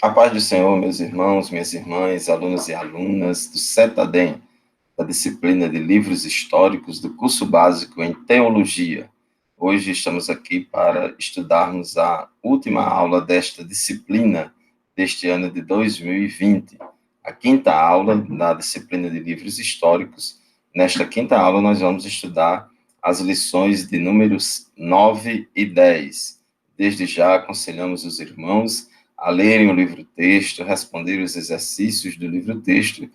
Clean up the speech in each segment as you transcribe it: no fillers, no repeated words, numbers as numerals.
A paz do Senhor, meus irmãos, minhas irmãs, alunos e alunas do CETADEM, da disciplina de Livros Históricos do curso básico em Teologia. Hoje estamos aqui para estudarmos a última aula desta disciplina deste ano de 2020, a quinta aula da disciplina de Livros Históricos. Nesta quinta aula nós vamos estudar as lições de números 9 e 10. Desde já aconselhamos os irmãos a lerem o livro-texto, responder os exercícios do livro-texto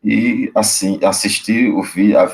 e, assim, assistir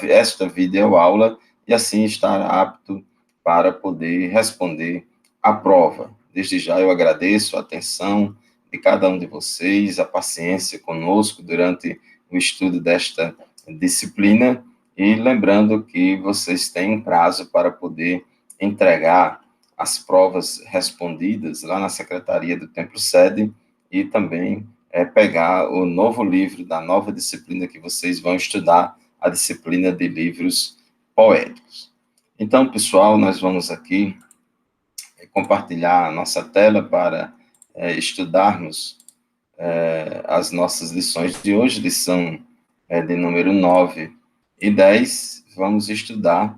esta videoaula e, assim, estar apto para poder responder à prova. Desde já eu agradeço a atenção de cada um de vocês, a paciência conosco durante o estudo desta disciplina e lembrando que vocês têm um prazo para poder entregar as provas respondidas lá na Secretaria do Templo Sede e também pegar o novo livro da nova disciplina que vocês vão estudar, a disciplina de livros poéticos. Então, pessoal, nós vamos aqui compartilhar a nossa tela para estudarmos as nossas lições de hoje, lição de número 9 e 10. Vamos estudar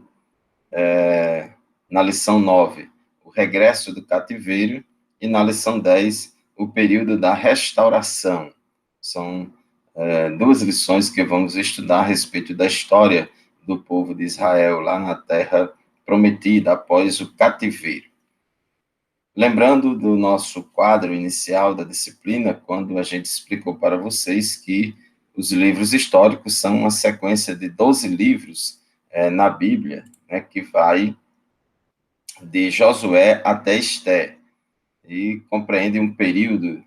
na lição 9, o regresso do cativeiro, e na lição 10, o período da restauração. São duas lições que vamos estudar a respeito da história do povo de Israel lá na Terra Prometida, após o cativeiro. Lembrando do nosso quadro inicial da disciplina, quando a gente explicou para vocês que os livros históricos são uma sequência de 12 livros na Bíblia, né, que vai de Josué até Esté, e compreende um período,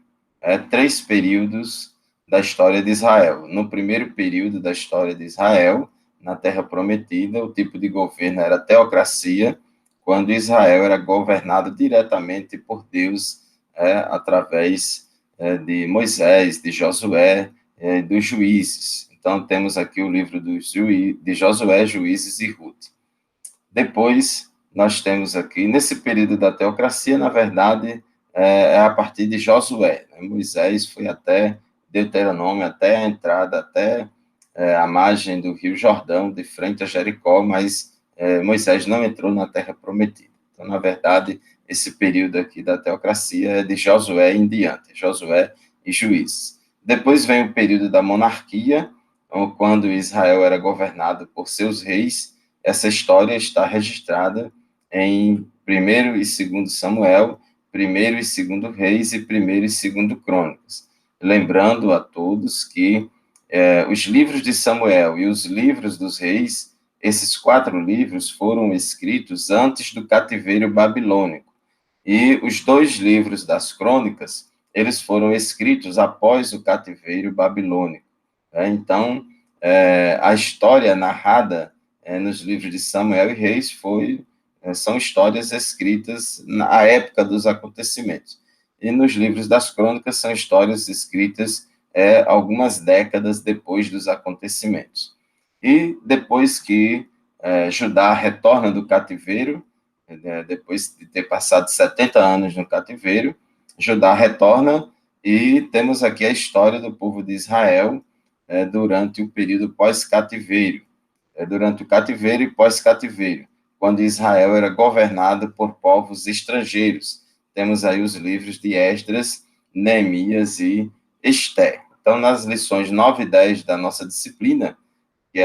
3 períodos da história de Israel. No primeiro período da história de Israel, na Terra Prometida, o tipo de governo era teocracia, quando Israel era governado diretamente por Deus, através de Moisés, de Josué, dos juízes. Então, temos aqui o livro de Josué, Juízes e Ruth. Depois, nós temos aqui, nesse período da teocracia, na verdade, a partir de Josué. Moisés foi até Deuteronômio, até a entrada, até a margem do Rio Jordão, de frente a Jericó, mas Moisés não entrou na Terra Prometida. Então, na verdade, esse período aqui da teocracia é de Josué em diante, Josué e Juízes. Depois vem o período da monarquia, quando Israel era governado por seus reis. Essa história está registrada em 1º e 2º Samuel, 1º e 2º Reis e 1º e 2º Crônicas. Lembrando a todos que os livros de Samuel e os livros dos reis, esses 4 livros foram escritos antes do cativeiro babilônico. E os 2 livros das Crônicas, eles foram escritos após o cativeiro babilônico. Então, a história narrada nos livros de Samuel e Reis são histórias escritas na época dos acontecimentos. E nos livros das Crônicas são histórias escritas algumas décadas depois dos acontecimentos. E depois que Judá retorna do cativeiro, depois de ter passado 70 anos no cativeiro, Judá retorna e temos aqui a história do povo de Israel durante o período pós-cativeiro. Durante o cativeiro e pós-cativeiro, quando Israel era governado por povos estrangeiros. Temos aí os livros de Esdras, Neemias e Esté. Então, nas lições 9 e 10 da nossa disciplina, que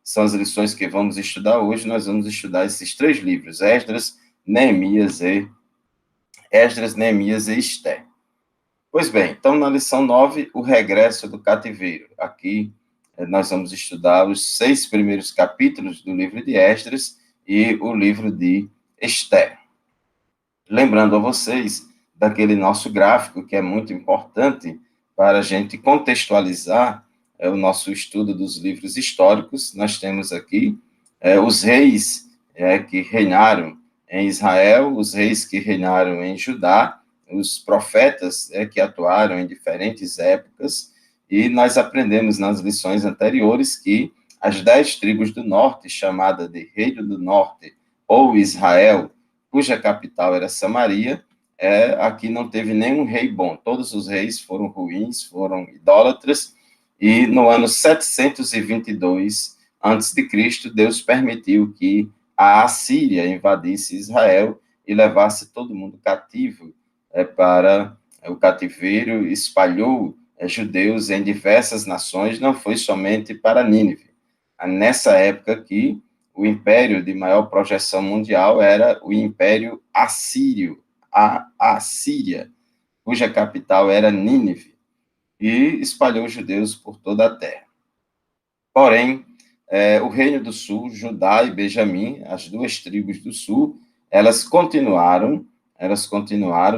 são as lições que vamos estudar hoje, nós vamos estudar esses 3 livros, Esdras, Neemias e Esté. Pois bem, então, na lição 9, o regresso do cativeiro. Aqui, nós vamos estudar os 6 primeiros capítulos do livro de Esdras e o livro de Esté. Lembrando a vocês daquele nosso gráfico, que é muito importante para a gente contextualizar o nosso estudo dos livros históricos. Nós temos aqui os reis que reinaram em Israel, os reis que reinaram em Judá, os profetas que atuaram em diferentes épocas, e nós aprendemos nas lições anteriores que as 10 tribos do norte, chamada de Reino do Norte, ou Israel, cuja capital era Samaria, aqui não teve nenhum rei bom. Todos os reis foram ruins, foram idólatras, e no ano 722 a.C., Deus permitiu que a Assíria invadisse Israel e levasse todo mundo cativo para o cativeiro, espalhou judeus em diversas nações, não foi somente para Nínive. Nessa época aqui, o império de maior projeção mundial era o Império Assírio, a Assíria, cuja capital era Nínive, e espalhou os judeus por toda a terra. Porém, o Reino do Sul, Judá e Benjamim, as duas tribos do Sul, elas continuaram,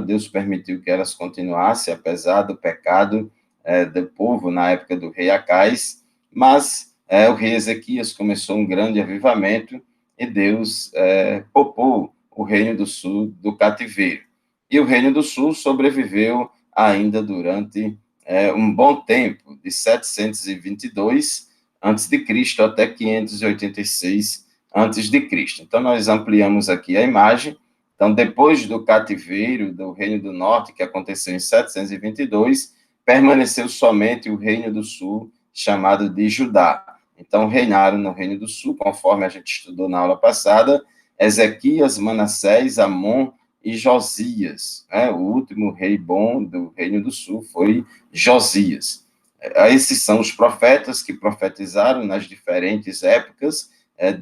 Deus permitiu que elas continuassem, apesar do pecado do povo na época do rei Acais, mas o rei Ezequias começou um grande avivamento e Deus poupou o Reino do Sul do cativeiro. E o Reino do Sul sobreviveu ainda durante um bom tempo, de 722 antes de Cristo até 586 antes de Cristo. Então, nós ampliamos aqui a imagem. Então, depois do cativeiro do Reino do Norte, que aconteceu em 722, permaneceu somente o Reino do Sul, chamado de Judá. Então, reinaram no Reino do Sul, conforme a gente estudou na aula passada, Ezequias, Manassés, Amon e Josias. O último rei bom do Reino do Sul foi Josias. Esses são os profetas que profetizaram nas diferentes épocas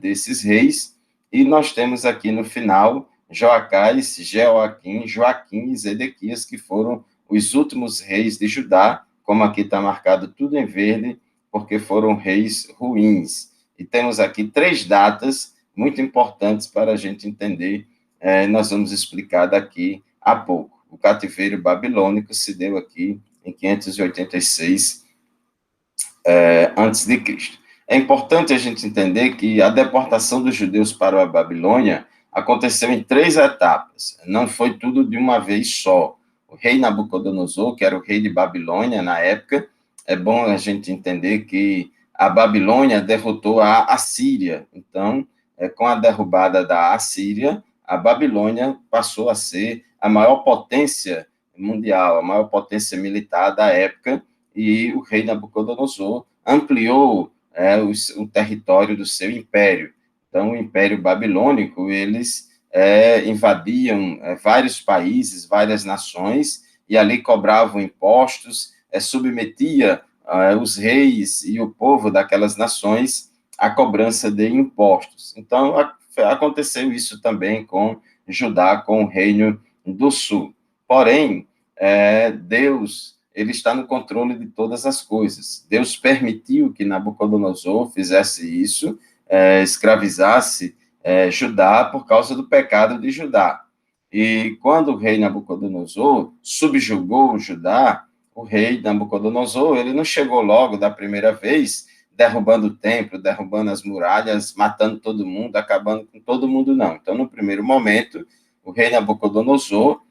desses reis, e nós temos aqui no final Joacás, Jeoaquim, Joaquim e Zedequias, que foram os últimos reis de Judá, como aqui está marcado tudo em verde, porque foram reis ruins. E temos aqui 3 datas muito importantes para a gente entender, nós vamos explicar daqui a pouco. O cativeiro babilônico se deu aqui em 586 antes de Cristo. É importante a gente entender que a deportação dos judeus para a Babilônia aconteceu em 3 etapas, não foi tudo de uma vez só. O rei Nabucodonosor, que era o rei de Babilônia na época, é bom a gente entender que a Babilônia derrotou a Assíria. Então, com a derrubada da Assíria, a Babilônia passou a ser a maior potência mundial, a maior potência militar da época, e o rei Nabucodonosor ampliou o território do seu império. Então, o Império Babilônico, eles invadiam vários países, várias nações, e ali cobravam impostos, submetia os reis e o povo daquelas nações à cobrança de impostos. Então, aconteceu isso também com Judá, com o Reino do Sul. Porém, Deus, ele está no controle de todas as coisas. Deus permitiu que Nabucodonosor fizesse isso, escravizasse Judá por causa do pecado de Judá. E quando o rei Nabucodonosor subjugou Judá, o rei Nabucodonosor, ele não chegou logo da primeira vez derrubando o templo, derrubando as muralhas, matando todo mundo, acabando com todo mundo, não. Então, no primeiro momento, o rei Nabucodonosor,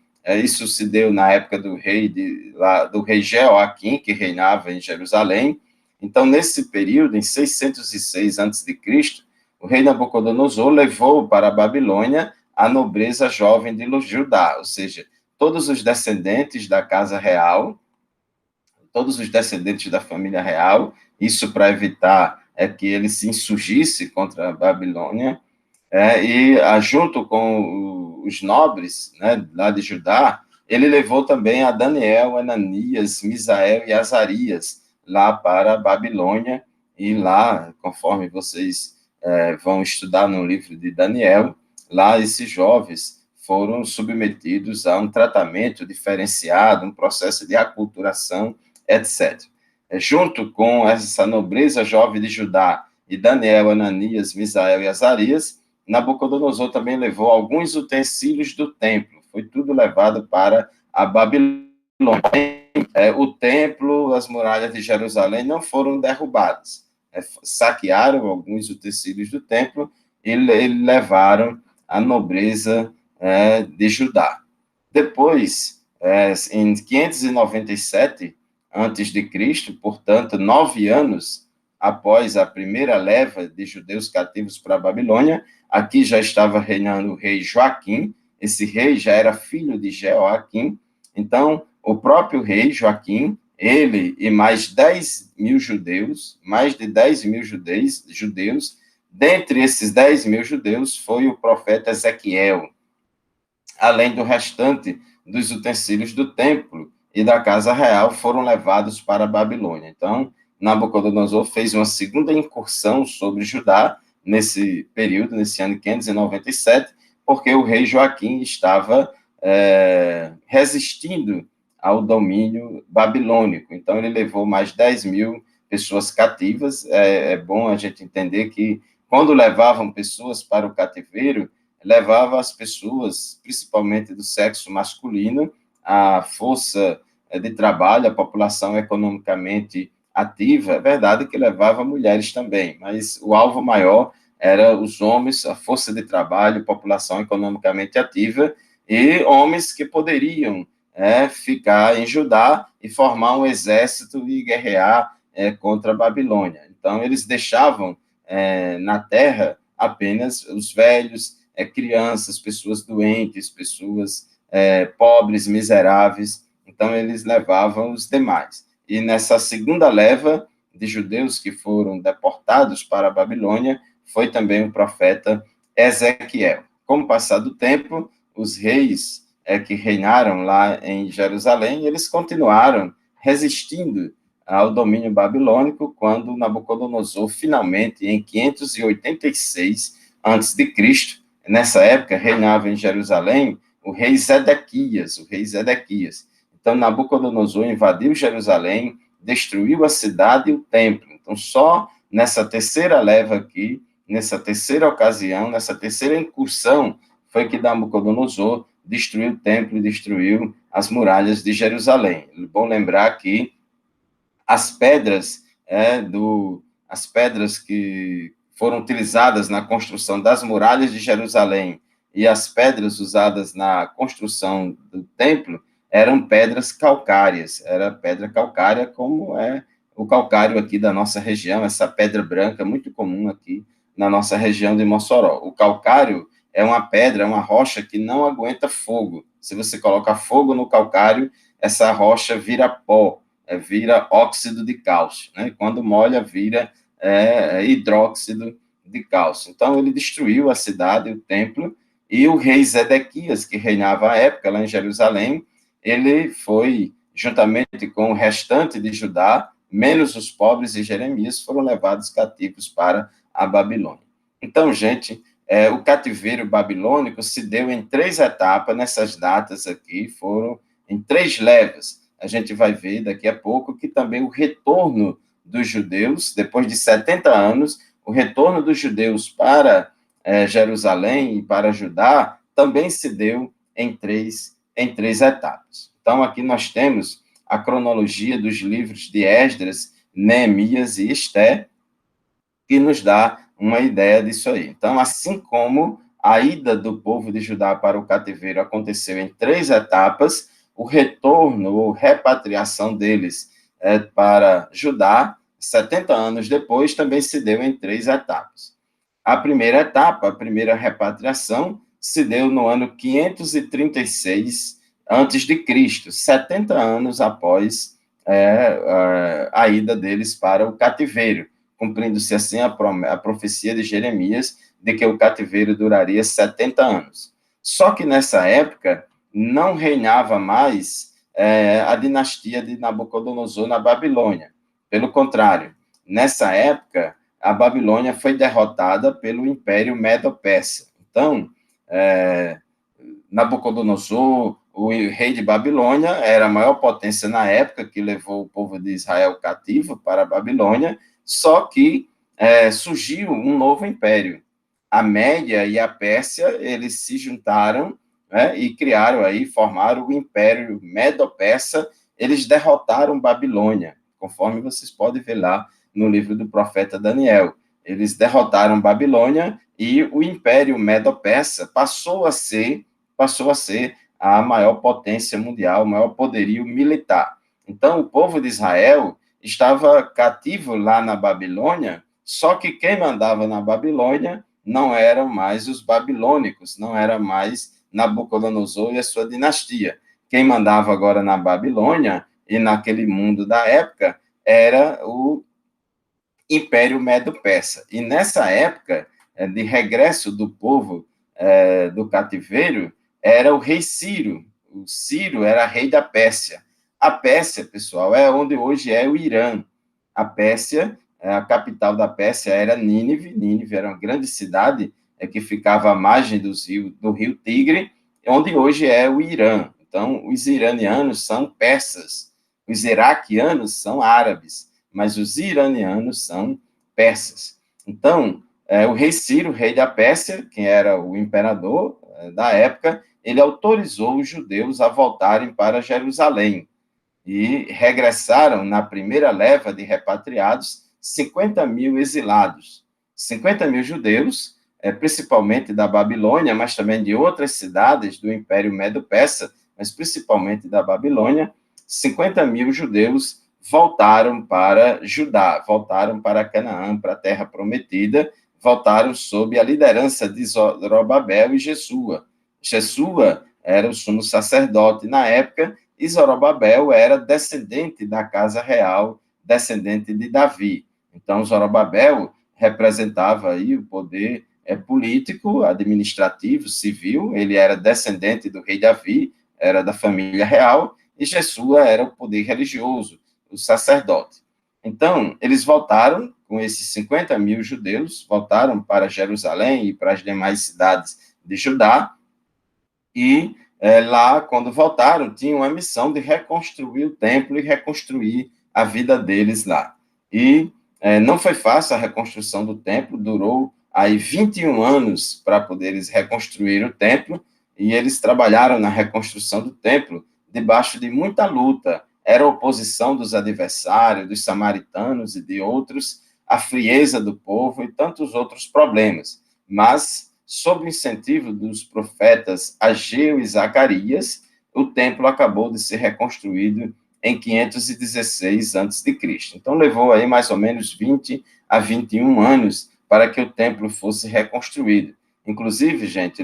isso se deu na época do rei Jeoaquim, que reinava em Jerusalém. Então, nesse período, em 606 a.C., o rei Nabucodonosor levou para a Babilônia a nobreza jovem de Judá, ou seja, todos os descendentes da casa real, todos os descendentes da família real, isso para evitar que ele se insurgisse contra a Babilônia, e junto com os nobres, lá de Judá, ele levou também a Daniel, Ananias, Misael e Azarias lá para a Babilônia, e lá, conforme vocês vão estudar no livro de Daniel, lá esses jovens foram submetidos a um tratamento diferenciado, um processo de aculturação, etc. Junto com essa nobreza jovem de Judá, e Daniel, Ananias, Misael e Azarias, Nabucodonosor também levou alguns utensílios do templo. Foi tudo levado para a Babilônia. O templo, as muralhas de Jerusalém não foram derrubadas. Saquearam alguns utensílios do templo e levaram a nobreza de Judá. Depois, em 597 a.C., portanto, 9 anos após a primeira leva de judeus cativos para a Babilônia, aqui já estava reinando o rei Joaquim, esse rei já era filho de Jeoaquim. Então, o próprio rei Joaquim, ele e mais 10 mil judeus, mais de 10 mil judeus, dentre esses 10 mil judeus foi o profeta Ezequiel, além do restante dos utensílios do templo e da casa real foram levados para a Babilônia. Então, Nabucodonosor fez uma segunda incursão sobre Judá nesse período, nesse ano 597, porque o rei Joaquim estava resistindo ao domínio babilônico. Então, ele levou mais 10 mil pessoas cativas. É bom a gente entender que, quando levavam pessoas para o cativeiro, levava as pessoas, principalmente do sexo masculino, a força de trabalho, a população economicamente ativa. É verdade que levava mulheres também, mas o alvo maior era os homens, a força de trabalho, população economicamente ativa, e homens que poderiam ficar em Judá e formar um exército e guerrear contra a Babilônia. Então, eles deixavam na terra apenas os velhos, crianças, pessoas doentes, pessoas pobres, miseráveis. Então, eles levavam os demais. E nessa segunda leva de judeus que foram deportados para a Babilônia, foi também o profeta Ezequiel. Com o passar do tempo, os reis que reinaram lá em Jerusalém, eles continuaram resistindo ao domínio babilônico, quando Nabucodonosor, finalmente, em 586 a.C., nessa época, reinava em Jerusalém o rei Zedequias. Então, Nabucodonosor invadiu Jerusalém, destruiu a cidade e o templo. Então, só nessa terceira leva aqui, nessa terceira ocasião, nessa terceira incursão, foi que Nabucodonosor destruiu o templo e destruiu as muralhas de Jerusalém. É bom lembrar que as pedras que foram utilizadas na construção das muralhas de Jerusalém e as pedras usadas na construção do templo eram pedras calcárias. Era pedra calcária, como é o calcário aqui da nossa região, essa pedra branca muito comum aqui na nossa região de Mossoró. O calcário é uma pedra, é uma rocha que não aguenta fogo. Se você coloca fogo no calcário, essa rocha vira pó, vira óxido de cálcio, né? Quando molha, vira hidróxido de cálcio. Então, ele destruiu a cidade, o templo, e o rei Zedequias, que reinava à época lá em Jerusalém, ele foi, juntamente com o restante de Judá, menos os pobres e Jeremias, foram levados cativos para a Babilônia. Então, gente, o cativeiro babilônico se deu em 3 etapas, nessas datas aqui, foram em 3 levas. A gente vai ver daqui a pouco que também o retorno dos judeus, depois de 70 anos, o retorno dos judeus para Jerusalém e para Judá também se deu em três etapas. Então, aqui nós temos a cronologia dos livros de Esdras, Neemias e Esté, que nos dá uma ideia disso aí. Então, assim como a ida do povo de Judá para o cativeiro aconteceu em 3 etapas, o retorno ou repatriação deles para Judá, 70 anos depois, também se deu em 3 etapas. A primeira etapa, a primeira repatriação, se deu no ano 536 a.C., 70 anos após a ida deles para o cativeiro, cumprindo-se assim a profecia de Jeremias de que o cativeiro duraria 70 anos. Só que nessa época não reinava mais a dinastia de Nabucodonosor na Babilônia. Pelo contrário, nessa época, a Babilônia foi derrotada pelo Império Medo-Persa. Então, Nabucodonosor, o rei de Babilônia, era a maior potência na época, que levou o povo de Israel cativo para a Babilônia, só que surgiu um novo império. A Média e a Pérsia, eles se juntaram e criaram aí, formaram o Império Medo-Persa. Eles derrotaram Babilônia, conforme vocês podem ver lá no livro do profeta Daniel. Eles derrotaram Babilônia e o Império Medo-Persa passou a ser a maior potência mundial, o maior poderio militar. Então, o povo de Israel estava cativo lá na Babilônia, só que quem mandava na Babilônia não eram mais os babilônicos, não era mais Nabucodonosor e a sua dinastia. Quem mandava agora na Babilônia e naquele mundo da época era o Império Medo-Persa. E nessa época de regresso do povo do cativeiro, era o rei Ciro. O Ciro era rei da Pérsia. A Pérsia, pessoal, é onde hoje é o Irã. A Pérsia, a capital da Pérsia era Nínive. Nínive era uma grande cidade que ficava à margem do rio Tigre, onde hoje é o Irã. Então, os iranianos são persas, os iraquianos são árabes, mas os iranianos são persas. Então, o rei Ciro, rei da Pérsia, que era o imperador da época, ele autorizou os judeus a voltarem para Jerusalém e regressaram na primeira leva de repatriados 50 mil exilados. 50 mil judeus, principalmente da Babilônia, mas também de outras cidades do Império Medo-Persa, mas principalmente da Babilônia, 50 mil judeus voltaram para Judá, voltaram para Canaã, para a Terra Prometida, voltaram sob a liderança de Zorobabel e Jesua. Jesua era o sumo sacerdote na época, e Zorobabel era descendente da casa real, descendente de Davi. Então, Zorobabel representava aí o poder político, administrativo, civil, ele era descendente do rei Davi, era da família real, e Jesua era o poder religioso, o sacerdote. Então, eles voltaram, com esses 50 mil judeus, voltaram para Jerusalém e para as demais cidades de Judá, e lá, quando voltaram, tinham a missão de reconstruir o templo e reconstruir a vida deles lá. E não foi fácil a reconstrução do templo, durou aí 21 anos para poder eles reconstruir o templo, e eles trabalharam na reconstrução do templo debaixo de muita luta. Era a oposição dos adversários, dos samaritanos e de outros, a frieza do povo e tantos outros problemas. Mas, sob o incentivo dos profetas Ageu e Zacarias, o templo acabou de ser reconstruído em 516 a.C. Então, levou aí mais ou menos 20 a 21 anos para que o templo fosse reconstruído. Inclusive, gente,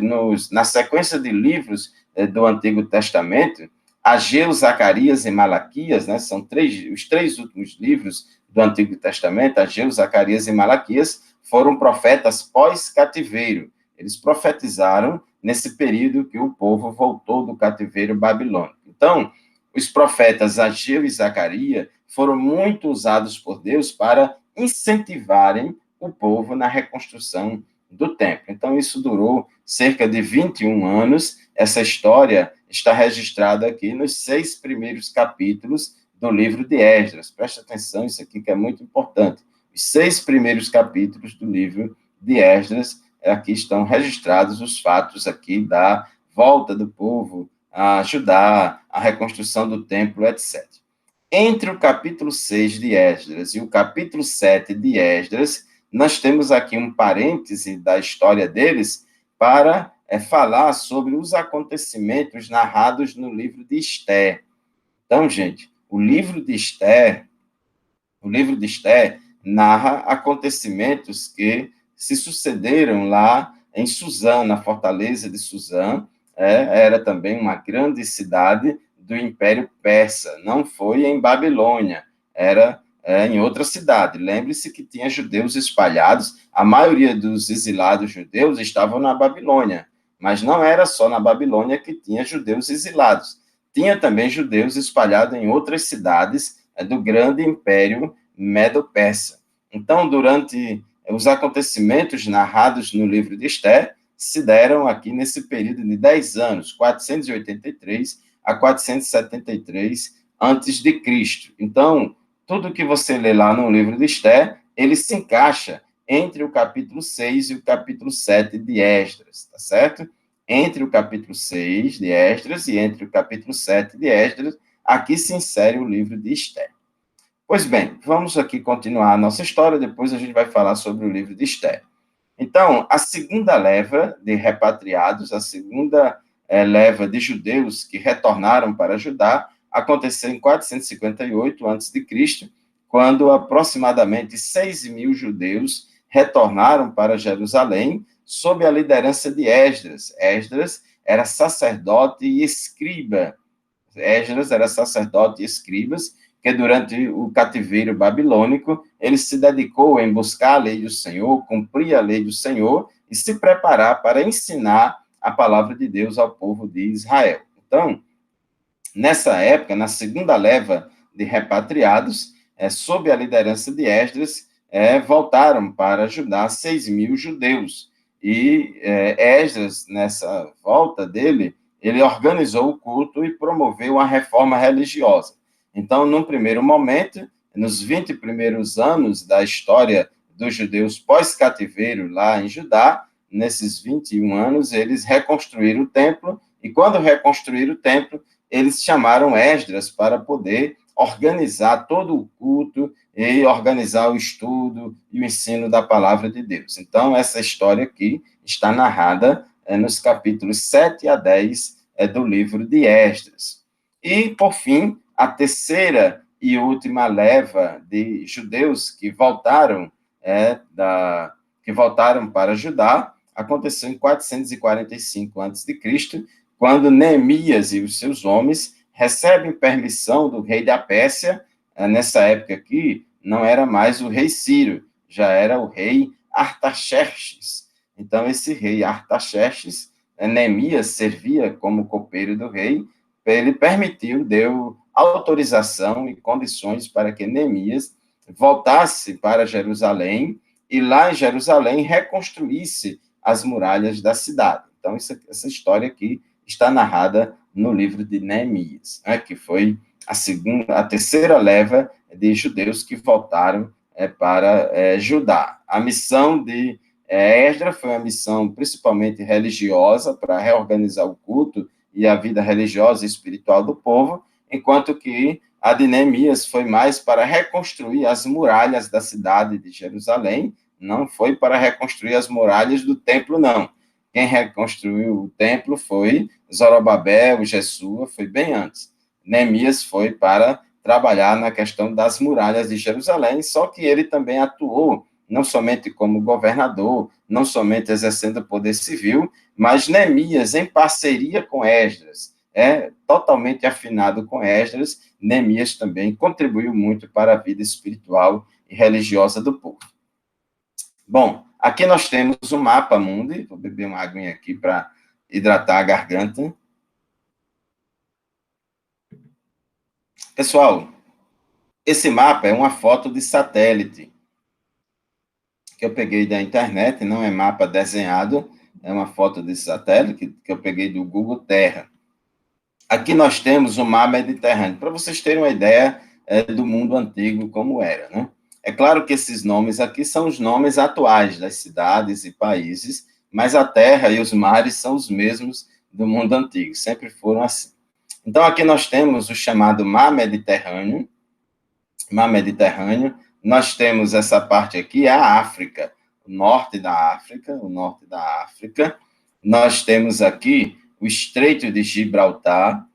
na sequência de livros do Antigo Testamento, Ageu, Zacarias e Malaquias, né, são os três últimos livros do Antigo Testamento, Ageu, Zacarias e Malaquias, foram profetas pós-cativeiro. Eles profetizaram nesse período que o povo voltou do cativeiro babilônico. Então, os profetas Ageu e Zacarias foram muito usados por Deus para incentivarem o povo na reconstrução do templo. Então, isso durou cerca de 21 anos. Essa história está registrada aqui nos 6 primeiros capítulos do livro de Esdras. Preste atenção, isso aqui que é muito importante. Os 6 primeiros capítulos do livro de Esdras, aqui estão registrados os fatos aqui da volta do povo a Judá, a reconstrução do templo, etc. Entre o capítulo 6 de Esdras e o capítulo 7 de Esdras, nós temos aqui um parêntese da história deles para falar sobre os acontecimentos narrados no livro de Ester. Então, gente, o livro de Ester narra acontecimentos que se sucederam lá em Suzã, na fortaleza de Suzã. Era também uma grande cidade do Império Persa, não foi em Babilônia, era em outra cidade. Lembre-se que tinha judeus espalhados, a maioria dos exilados judeus estavam na Babilônia, mas não era só na Babilônia que tinha judeus exilados, tinha também judeus espalhados em outras cidades do grande Império Medo-Persa. Então, durante os acontecimentos narrados no livro de Ester, se deram aqui nesse período de 10 anos, 483 a 473 antes de Cristo. Então, tudo que você lê lá no livro de Ester, ele se encaixa entre o capítulo 6 e o capítulo 7 de Esdras, tá certo? Entre o capítulo 6 de Esdras e entre o capítulo 7 de Esdras, aqui se insere o livro de Ester. Pois bem, vamos aqui continuar a nossa história, depois a gente vai falar sobre o livro de Ester. Então, a segunda leva de repatriados, a segunda leva de judeus que retornaram para Judá, aconteceu em 458 a.C., quando aproximadamente 6 mil judeus retornaram para Jerusalém sob a liderança de Esdras. Esdras era sacerdote e escriba. Esdras era sacerdote e escribas, que durante o cativeiro babilônico, ele se dedicou em buscar a lei do Senhor, cumprir a lei do Senhor e se preparar para ensinar a palavra de Deus ao povo de Israel. Então, nessa época, na segunda leva de repatriados, sob a liderança de Esdras, voltaram para Judá 6.000 judeus. E Esdras, nessa volta dele, ele organizou o culto e promoveu a reforma religiosa. Então, num primeiro momento, nos 20 primeiros anos da história dos judeus pós-cativeiro lá em Judá, nesses 21 anos, eles reconstruíram o templo, e quando reconstruíram o templo, eles chamaram Esdras para poder organizar todo o culto e organizar o estudo e o ensino da palavra de Deus. Então, essa história aqui está narrada nos capítulos 7 a 10 do livro de Esdras. E, por fim, a terceira e última leva de judeus que voltaram para Judá aconteceu em 445 a.C., quando Neemias e os seus homens recebem permissão do rei da Pérsia. Nessa época aqui, não era mais o rei Ciro, já era o rei Artaxerxes. Então, esse rei Artaxerxes, Neemias servia como copeiro do rei, ele permitiu, deu autorização e condições para que Neemias voltasse para Jerusalém e lá em Jerusalém reconstruísse as muralhas da cidade. Então, essa história aqui está narrada no livro de Neemias, que foi a terceira leva de judeus que voltaram para Judá. A missão de Esdras foi uma missão principalmente religiosa, para reorganizar o culto e a vida religiosa e espiritual do povo, enquanto que a de Neemias foi mais para reconstruir as muralhas da cidade de Jerusalém, não foi para reconstruir as muralhas do templo, não. Quem reconstruiu o templo foi Zorobabel, Jesua, foi bem antes. Neemias foi para trabalhar na questão das muralhas de Jerusalém, só que ele também atuou não somente como governador, não somente exercendo o poder civil, mas Neemias, em parceria com Esdras, totalmente afinado com Esdras, Neemias também contribuiu muito para a vida espiritual e religiosa do povo. Bom, aqui nós temos o mapa mundi. Vou beber uma aguinha aqui para hidratar a garganta. Pessoal, esse mapa é uma foto de satélite que eu peguei da internet, não é mapa desenhado, é uma foto de satélite que eu peguei do Google Terra. Aqui nós temos o mar Mediterrâneo, para vocês terem uma ideia do mundo antigo como era, né? É claro que esses nomes aqui são os nomes atuais das cidades e países, mas a terra e os mares são os mesmos do mundo antigo, sempre foram assim. Então, aqui nós temos o chamado Mar Mediterrâneo. Mar Mediterrâneo. Nós temos essa parte aqui, a África, o norte da África. Nós temos aqui o Estreito de Gibraltar,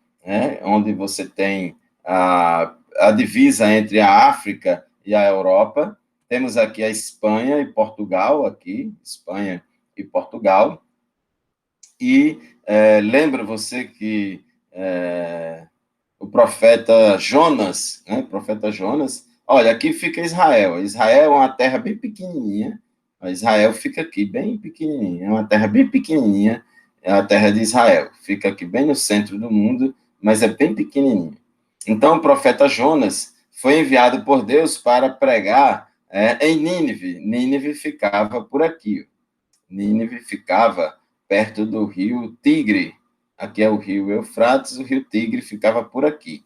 onde você tem a divisa entre a África e a Europa. Temos aqui a Espanha e Portugal, Espanha e Portugal. E lembra você que o profeta Jonas, olha, aqui fica Israel. Israel é uma terra bem pequenininha. Israel fica aqui bem pequenininha, é uma terra bem pequenininha, é a terra de Israel. Fica aqui bem no centro do mundo, mas é bem pequenininha. Então, o profeta Jonas foi enviado por Deus para pregar em Nínive. Nínive ficava por aqui. Nínive ficava perto do rio Tigre. Aqui é o rio Eufrates, o rio Tigre ficava por aqui.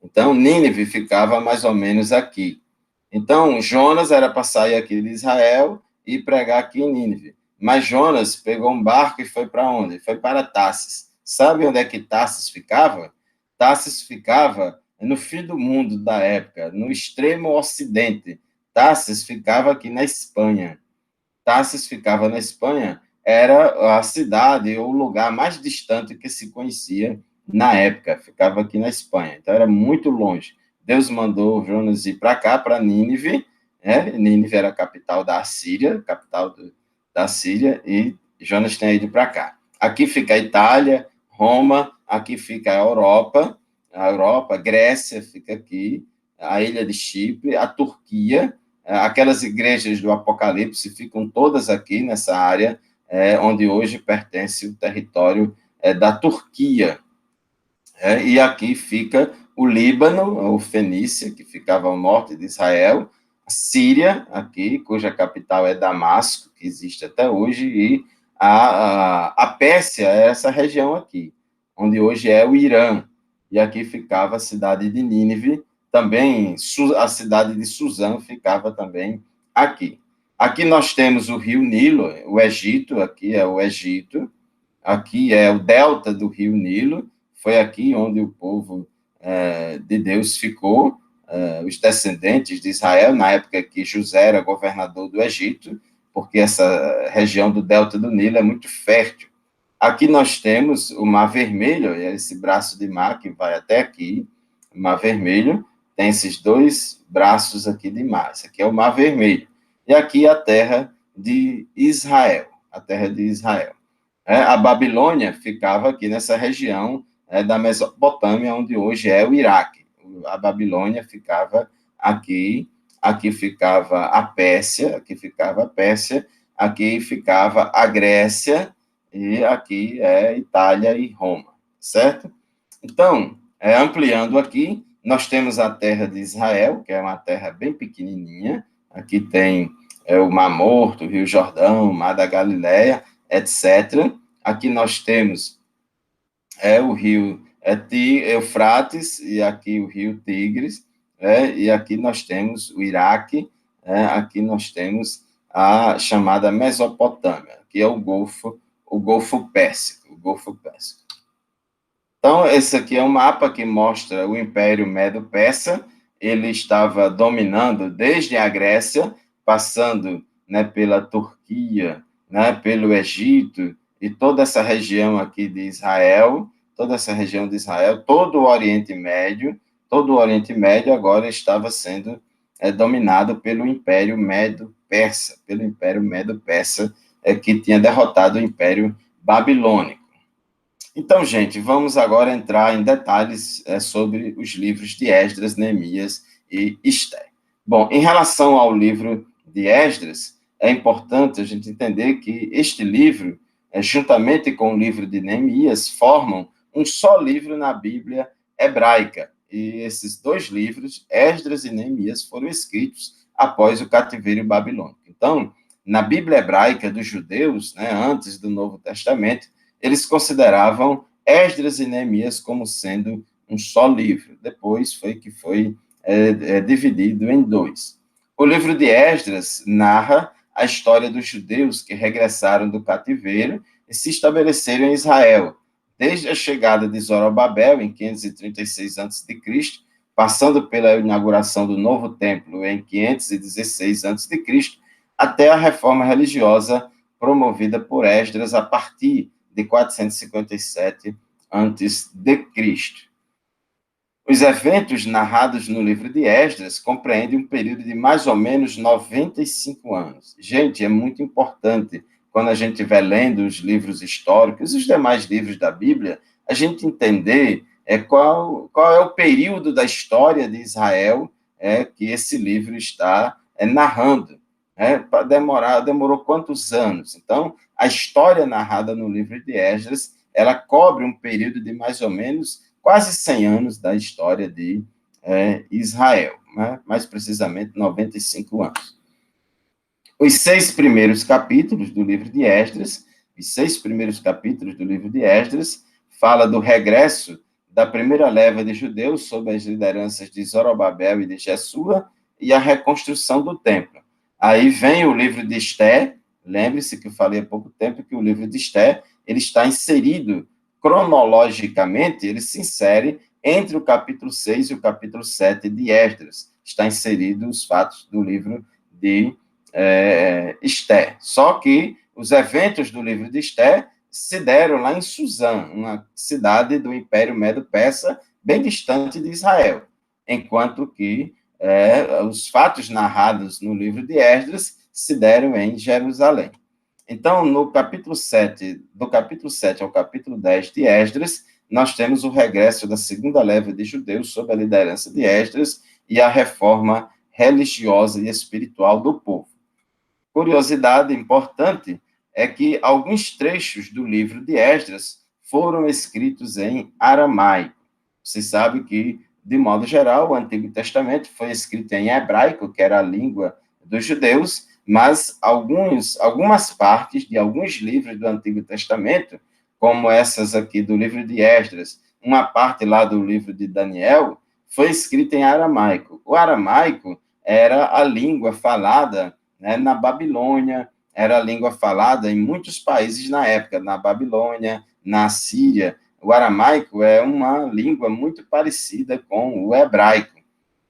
Então, Nínive ficava mais ou menos aqui. Então, Jonas era para sair aqui de Israel e pregar aqui em Nínive. Mas Jonas pegou um barco e foi para onde? Foi para Tarsis. Sabe onde é que Tarsis ficava? Tarsis ficava no fim do mundo da época, no extremo ocidente. Tarsis ficava aqui na Espanha. Tarsis ficava na Espanha, era a cidade ou o lugar mais distante que se conhecia na época, ficava aqui na Espanha. Então, era muito longe. Deus mandou Jonas ir para cá, para Nínive. Nínive era a capital da Síria, e Jonas tinha ido para cá. Aqui fica a Itália, Roma, aqui fica a Europa, Grécia fica aqui, a ilha de Chipre, a Turquia, aquelas igrejas do Apocalipse ficam todas aqui nessa área, onde hoje pertence o território da Turquia. E aqui fica o Líbano, ou Fenícia, que ficava ao norte de Israel, a Síria, aqui, cuja capital é Damasco, que existe até hoje, e a Pérsia é essa região aqui, onde hoje é o Irã. E aqui ficava a cidade de Nínive, também a cidade de Suzã ficava também aqui. Aqui nós temos o rio Nilo, o Egito, aqui é o Egito, aqui é o delta do rio Nilo, foi aqui onde o povo de Deus ficou, os descendentes de Israel, na época que José era governador do Egito, porque essa região do delta do Nilo é muito fértil. Aqui nós temos o Mar Vermelho, esse braço de mar que vai até aqui, o Mar Vermelho, tem esses dois braços aqui de mar, esse aqui é o Mar Vermelho, e aqui a terra de Israel, a terra de Israel. A Babilônia ficava aqui nessa região da Mesopotâmia, onde hoje é o Iraque. A Babilônia ficava aqui, aqui ficava a Pérsia, aqui ficava a Grécia, e aqui é Itália e Roma, certo? Então, ampliando aqui, nós temos a terra de Israel, que é uma terra bem pequenininha, aqui tem o Mar Morto, o Rio Jordão, o Mar da Galileia, etc. Aqui nós temos o rio Eufrates, e aqui o rio Tigres, e aqui nós temos o Iraque, aqui nós temos a chamada Mesopotâmia, que é o Golfo Pérsico, Então, esse aqui é um mapa que mostra o Império Medo-Persa. Ele estava dominando desde a Grécia, passando, né, pela Turquia, né, pelo Egito, e toda essa região aqui de Israel, todo o Oriente Médio agora estava sendo dominado pelo Império Medo-Persa, que tinha derrotado o Império Babilônico. Então, gente, vamos agora entrar em detalhes sobre os livros de Esdras, Neemias e Ester. Bom, em relação ao livro de Esdras, é importante a gente entender que este livro, juntamente com o livro de Neemias, formam um só livro na Bíblia hebraica. E esses dois livros, Esdras e Neemias, foram escritos após o cativeiro babilônico. Então, na Bíblia hebraica dos judeus, né, antes do Novo Testamento, eles consideravam Esdras e Neemias como sendo um só livro. Depois foi dividido em dois. O livro de Esdras narra a história dos judeus que regressaram do cativeiro e se estabeleceram em Israel, desde a chegada de Zorobabel, em 536 a.C., passando pela inauguração do novo templo em 516 a.C., até a reforma religiosa promovida por Esdras a partir de 457 a.C. Os eventos narrados no livro de Esdras compreendem um período de mais ou menos 95 anos. Gente, é muito importante, quando a gente estiver lendo os livros históricos, os demais livros da Bíblia, a gente entender qual é o período da história de Israel que esse livro está narrando. Demorou quantos anos? Então, a história narrada no livro de Esdras, ela cobre um período de mais ou menos quase 100 anos da história de Israel, né? Mais precisamente 95 anos. Os 6 primeiros capítulos do livro de Esdras, fala do regresso da primeira leva de judeus sob as lideranças de Zorobabel e de Jesua e a reconstrução do templo. Aí vem o livro de Ester. Lembre-se que eu falei há pouco tempo que o livro de Ester, ele está inserido cronologicamente, ele se insere entre o capítulo 6 e o capítulo 7 de Esdras. Está inserido os fatos do livro de Ester. Só que os eventos do livro de Ester se deram lá em Suzã, uma cidade do Império Medo-Persa, bem distante de Israel, enquanto que os fatos narrados no livro de Esdras se deram em Jerusalém. Então, no capítulo 7, do capítulo 7 ao capítulo 10 de Esdras, nós temos o regresso da segunda leva de judeus sob a liderança de Esdras e a reforma religiosa e espiritual do povo. Curiosidade importante é que alguns trechos do livro de Esdras foram escritos em aramaico. Você sabe que, de modo geral, o Antigo Testamento foi escrito em hebraico, que era a língua dos judeus, mas algumas partes de alguns livros do Antigo Testamento, como essas aqui do livro de Esdras, uma parte lá do livro de Daniel, foi escrita em aramaico. O aramaico era a língua falada, né, na Babilônia, era a língua falada em muitos países na época, na Babilônia, na Síria. O aramaico é uma língua muito parecida com o hebraico.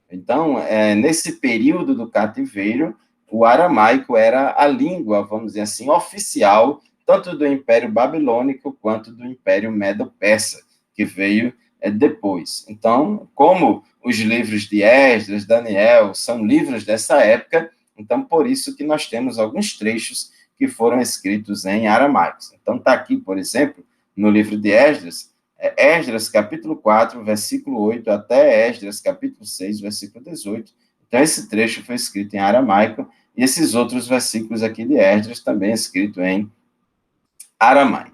Então, nesse período do cativeiro, o aramaico era a língua, vamos dizer assim, oficial, tanto do Império Babilônico quanto do Império Medo-Persa, que veio depois. Então, como os livros de Esdras, Daniel, são livros dessa época, então, por isso que nós temos alguns trechos que foram escritos em aramaico. Então, está aqui, por exemplo, no livro de Esdras, Esdras, capítulo 4, versículo 8, até Esdras, capítulo 6, versículo 18. Então, esse trecho foi escrito em aramaico, e esses outros versículos aqui de Esdras também escrito em aramaico.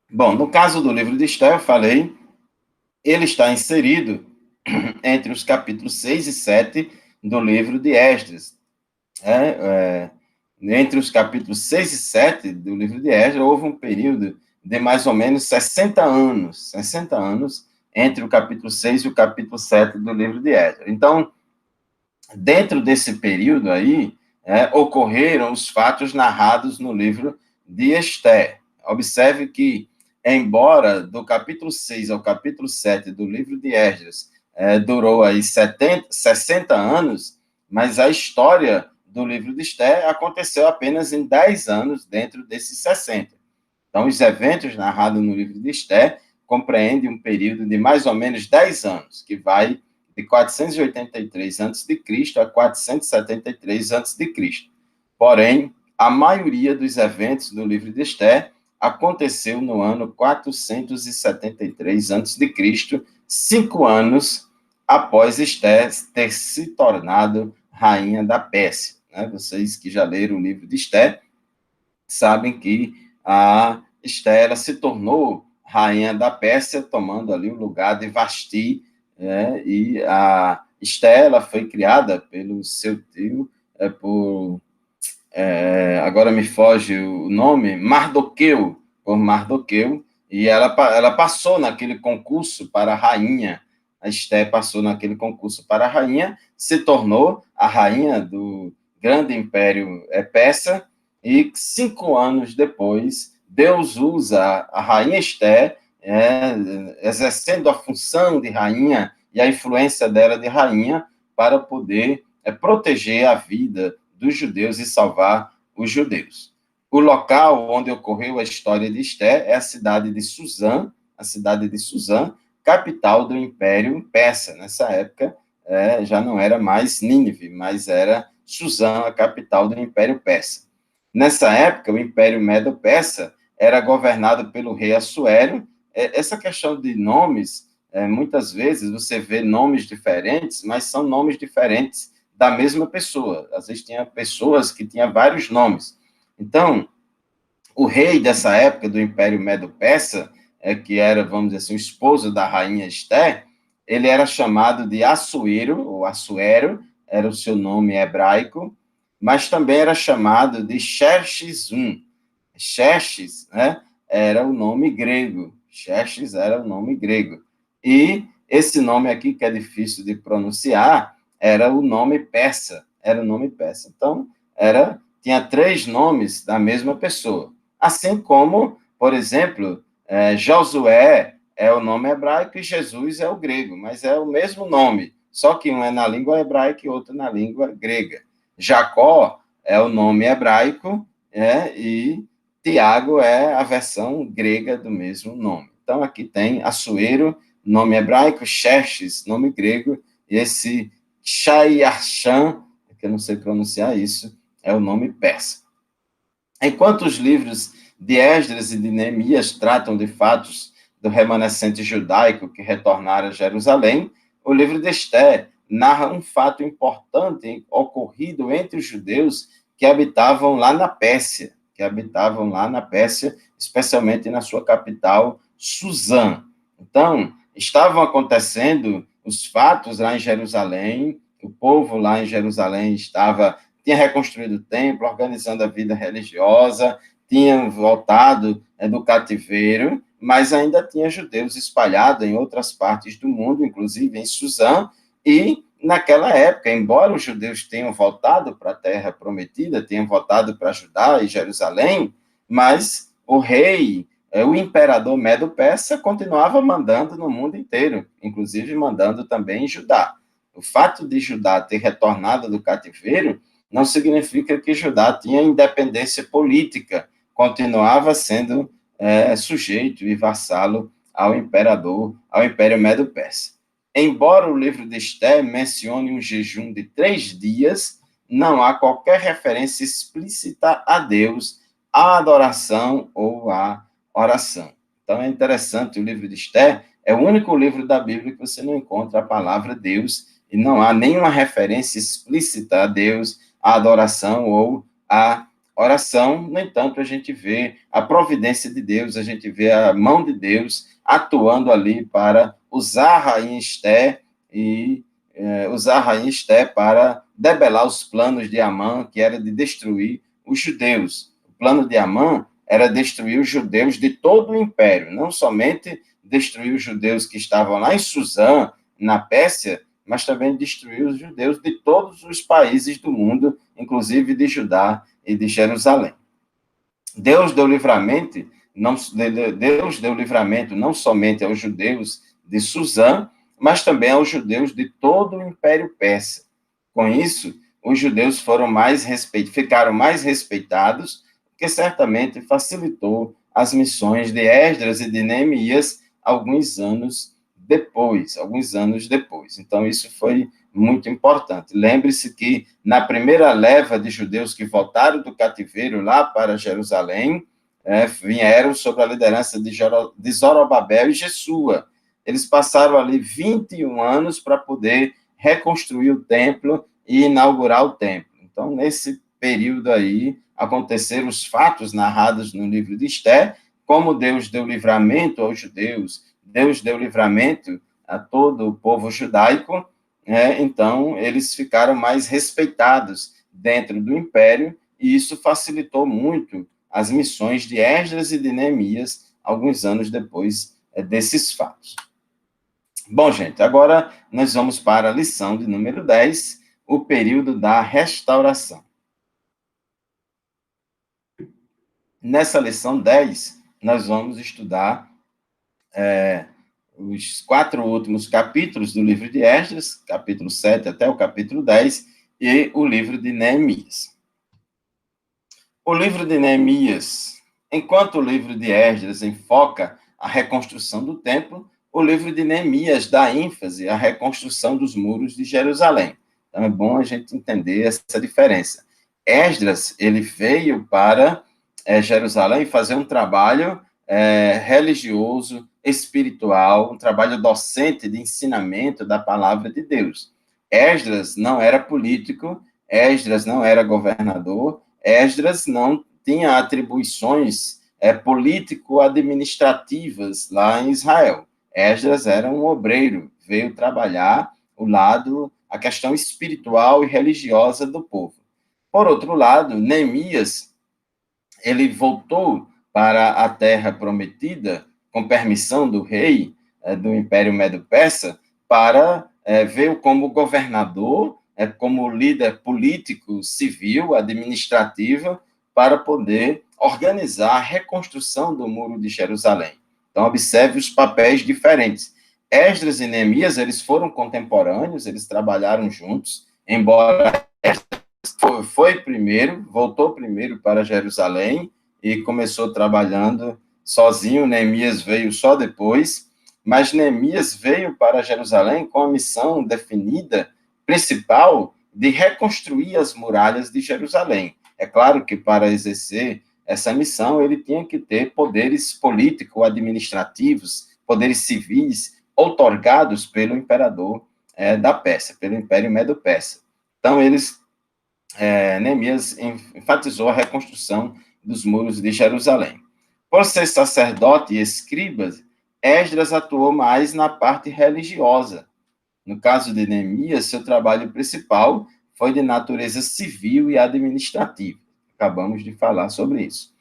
Bom, no caso do livro de Esther, eu falei, ele está inserido entre os capítulos 6 e 7 do livro de Esdras. Entre os capítulos 6 e 7 do livro de Esdras, houve um período de mais ou menos 60 anos entre o capítulo 6 e o capítulo 7 do livro de Esdras. Então, dentro desse período aí, ocorreram os fatos narrados no livro de Esther. Observe que, embora do capítulo 6 ao capítulo 7 do livro de Esdras durou aí 60 anos, mas a história do livro de Esther aconteceu apenas em 10 anos dentro desses 60. Então, os eventos narrados no livro de Esther compreendem um período de mais ou menos 10 anos, que vai de 483 a.C. a 473 a.C. Porém, a maioria dos eventos do livro de Esther aconteceu no ano 473 a.C., 5 anos após Esther ter se tornado rainha da Pérsia. Vocês que já leram o livro de Esther sabem que a Esther ela se tornou rainha da Pérsia, tomando ali o lugar de Vasti, e a Esther ela foi criada pelo seu tio, agora me foge o nome, Mardoqueu, por Mardoqueu, e ela passou naquele concurso para a rainha. A Esther passou naquele concurso para a rainha, se tornou a rainha do grande império persa, e 5 anos depois, Deus usa a rainha Esther, exercendo a função de rainha e a influência dela de rainha, para poder proteger a vida dos judeus e salvar os judeus. O local onde ocorreu a história de Esther é a cidade de Suzã, capital do Império Persa. Nessa época, já não era mais Nínive, mas era Suzã, a capital do Império Persa. Nessa época, o Império Medo-Persa era governado pelo rei Assuero. Essa questão de nomes, muitas vezes você vê nomes diferentes, mas são nomes diferentes da mesma pessoa. Às vezes tinha pessoas que tinham vários nomes. Então, o rei dessa época do Império Medo-Persa, que era, vamos dizer assim, o esposo da rainha Esther, ele era chamado de Assuero, ou Assuero, era o seu nome hebraico, mas também era chamado de Xerxes I. Xerxes, era o nome grego. Xerxes era o nome grego. E esse nome aqui, que é difícil de pronunciar, era o nome persa. Então, tinha 3 nomes da mesma pessoa. Assim como, por exemplo, Josué é o nome hebraico e Jesus é o grego, mas é o mesmo nome, só que um é na língua hebraica e outro na língua grega. Jacó é o nome hebraico, e Tiago é a versão grega do mesmo nome. Então, aqui tem Assuero, nome hebraico, Xerxes, nome grego, e esse Shai-Arshan, que eu não sei pronunciar isso, é o nome persa. Enquanto os livros de Esdras e de Neemias tratam de fatos do remanescente judaico que retornaram a Jerusalém, o livro de Esté narra um fato importante ocorrido entre os judeus que habitavam lá na Pérsia, especialmente na sua capital, Suzã. Então, estavam acontecendo os fatos lá em Jerusalém, o povo lá em Jerusalém tinha reconstruído o templo, organizando a vida religiosa, tinham voltado do cativeiro, mas ainda tinha judeus espalhados em outras partes do mundo, inclusive em Suzã, e naquela época, embora os judeus tenham voltado para a Terra Prometida, tenham voltado para Judá e Jerusalém, mas o rei, o imperador Medo-Persa, continuava mandando no mundo inteiro, inclusive mandando também em Judá. O fato de Judá ter retornado do cativeiro não significa que Judá tinha independência política, continuava sendo sujeito e vassalo ao Império Medo-Persa. Embora o livro de Esté mencione um jejum de 3 dias, não há qualquer referência explícita a Deus, à adoração ou à oração. Então é interessante, o livro de Esté é o único livro da Bíblia que você não encontra a palavra Deus, e não há nenhuma referência explícita a Deus, à adoração ou à oração. No entanto, a gente vê a providência de Deus, a gente vê a mão de Deus atuando ali para usar a rainha Esté para debelar os planos de Amã, que era de destruir os judeus. O plano de Amã era destruir os judeus de todo o império, não somente destruir os judeus que estavam lá em Suzã, na Pérsia, mas também destruir os judeus de todos os países do mundo, inclusive de Judá e de Jerusalém. Deus deu livramento não somente aos judeus de Suzã, mas também aos judeus de todo o Império Persa. Com isso, os judeus ficaram mais respeitados, o que certamente facilitou as missões de Esdras e de Neemias alguns anos depois. Então, isso foi muito importante. Lembre-se que, na primeira leva de judeus que voltaram do cativeiro lá para Jerusalém, vieram sob a liderança de Zorobabel e Jesua. Eles passaram ali 21 anos para poder reconstruir o templo e inaugurar o templo. Então, nesse período aí, aconteceram os fatos narrados no livro de Esté, como Deus deu livramento aos judeus, Deus deu livramento a todo o povo judaico, então eles ficaram mais respeitados dentro do império, e isso facilitou muito as missões de Esdras e de Neemias, alguns anos depois desses fatos. Bom, gente, agora nós vamos para a lição de número 10, o período da restauração. Nessa lição 10, nós vamos estudar os 4 últimos capítulos do livro de Esdras, capítulo 7 até o capítulo 10, e o livro de Neemias. O livro de Neemias, enquanto o livro de Esdras enfoca a reconstrução do templo, o livro de Neemias dá ênfase à reconstrução dos muros de Jerusalém. Então, é bom a gente entender essa diferença. Esdras, ele veio para Jerusalém fazer um trabalho religioso, espiritual, um trabalho docente de ensinamento da palavra de Deus. Esdras não era político, Esdras não era governador, Esdras não tinha atribuições político-administrativas lá em Israel. Esdras era um obreiro, veio trabalhar a questão espiritual e religiosa do povo. Por outro lado, Neemias, ele voltou para a terra prometida, com permissão do rei do Império Medo-Persa, para veio como governador, como líder político, civil, administrativo, para poder organizar a reconstrução do Muro de Jerusalém. Então, observe os papéis diferentes. Esdras e Neemias, eles foram contemporâneos, eles trabalharam juntos, embora Esdras voltou primeiro para Jerusalém e começou trabalhando sozinho, Neemias veio só depois, mas Neemias veio para Jerusalém com a missão definida principal de reconstruir as muralhas de Jerusalém. É claro que para exercer essa missão, ele tinha que ter poderes político-administrativos, poderes civis, outorgados pelo imperador da Pérsia, pelo Império Medo-Persa. Então, Neemias enfatizou a reconstrução dos muros de Jerusalém. Por ser sacerdote e escriba, Esdras atuou mais na parte religiosa. No caso de Neemias, seu trabalho principal foi de natureza civil e administrativa. Acabamos de falar sobre isso.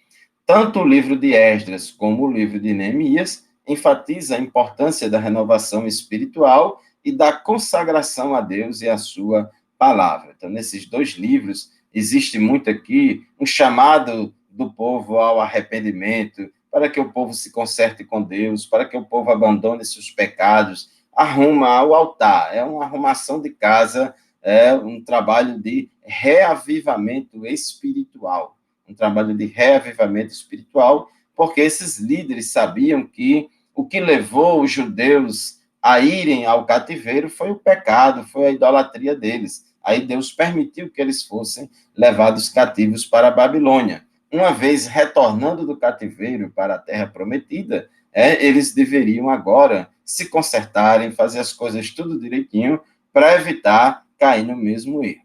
Tanto o livro de Esdras como o livro de Neemias enfatiza a importância da renovação espiritual e da consagração a Deus e à sua palavra. Então, nesses dois livros, existe muito aqui um chamado do povo ao arrependimento, para que o povo se conserte com Deus, para que o povo abandone seus pecados, arruma ao altar. É uma arrumação de casa, é um trabalho de reavivamento espiritual. Um trabalho de reavivamento espiritual, porque esses líderes sabiam que o que levou os judeus a irem ao cativeiro foi o pecado, foi a idolatria deles. Aí Deus permitiu que eles fossem levados cativos para a Babilônia. Uma vez retornando do cativeiro para a terra prometida, eles deveriam agora se consertarem, fazer as coisas tudo direitinho, para evitar cair no mesmo erro.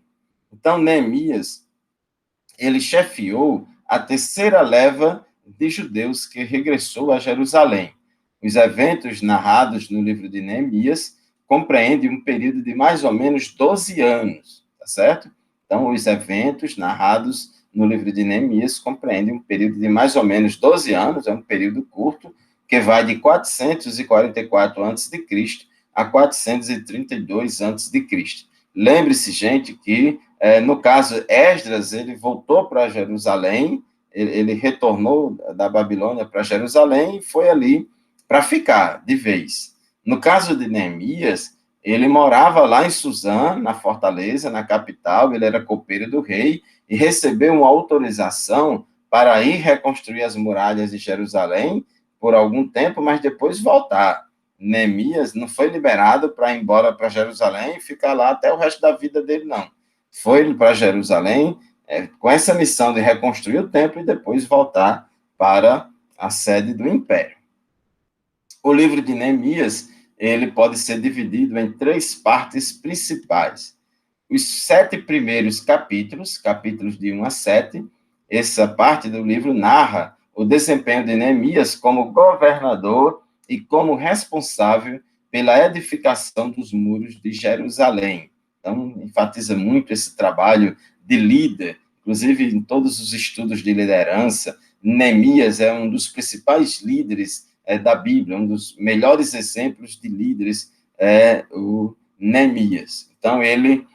Então, Neemias, ele chefiou a terceira leva de judeus que regressou a Jerusalém. Os eventos narrados no livro de Neemias compreendem um período de mais ou menos 12 anos, tá certo? Então, os eventos narrados no livro de Neemias compreendem um período de mais ou menos 12 anos, é um período curto, que vai de 444 a.C. a 432 a.C. Lembre-se, gente, que, no caso, Esdras, ele voltou para Jerusalém, ele retornou da Babilônia para Jerusalém e foi ali para ficar de vez. No caso de Neemias, ele morava lá em Suzã, na fortaleza, na capital, ele era copeiro do rei, e recebeu uma autorização para ir reconstruir as muralhas de Jerusalém por algum tempo, mas depois voltar. Neemias não foi liberado para ir embora para Jerusalém e ficar lá até o resto da vida dele, não. Foi para Jerusalém com essa missão de reconstruir o templo e depois voltar para a sede do império. O livro de Neemias, ele pode ser dividido em 3 partes principais. Os 7 primeiros capítulos de 1 a 7, essa parte do livro narra o desempenho de Neemias como governador e como responsável pela edificação dos muros de Jerusalém. Então, enfatiza muito esse trabalho de líder, inclusive em todos os estudos de liderança. Neemias é um dos principais líderes da Bíblia, um dos melhores exemplos de líderes o Neemias. Então, ele,